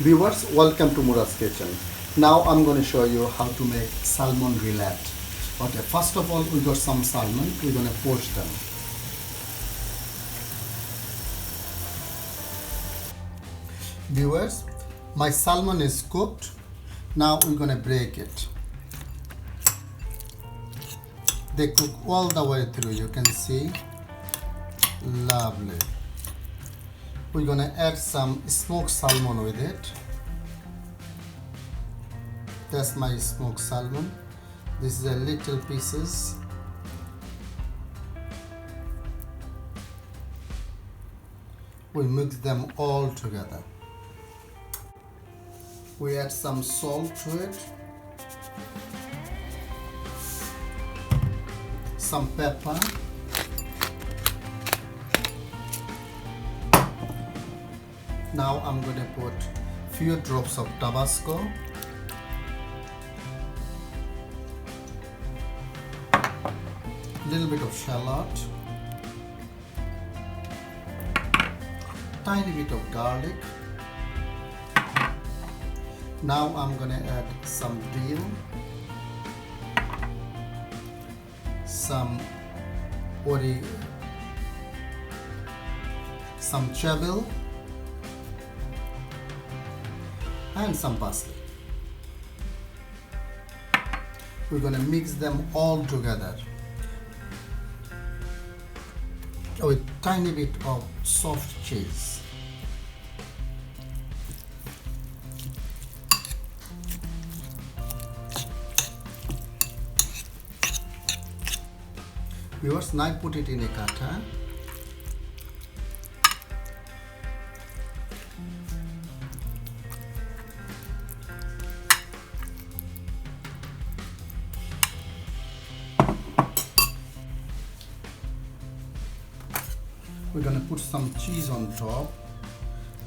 Viewers, welcome to Murads kitchen. Now I'm going to show you how to make salmon rillette. Okay, first of all we got some salmon. We're going to poach them. Viewers, my salmon is cooked. Now we're going to break it. They cook all the way through, you can see. Lovely. We're going to add some smoked salmon with it. That's my smoked salmon. This is a little pieces. We mix them all together. We add some salt to it, some pepper, now I'm going to put few drops of Tabasco, little bit of shallot, tiny bit of garlic. Now I'm going to add some dill, some chervil, and some parsley. We're going to mix them all together with tiny bit of soft cheese. Viewers, now put it in a cutter. We're going to put some cheese on top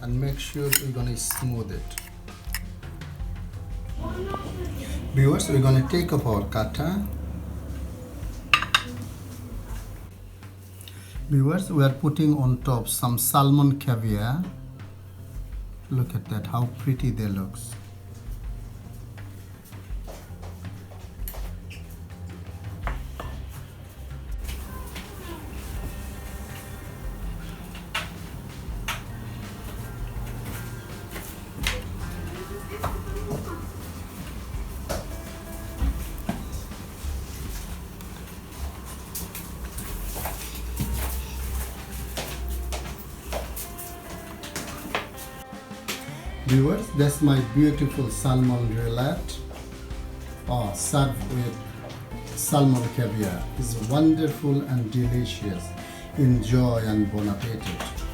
and make sure we're going to smooth it. Viewers, we're going to take up our cutter. Viewers, we are putting on top some salmon caviar. Look at that, how pretty they look. Viewers, that's my beautiful salmon rillette, served with salmon caviar. It's wonderful and delicious. Enjoy and bon appetit.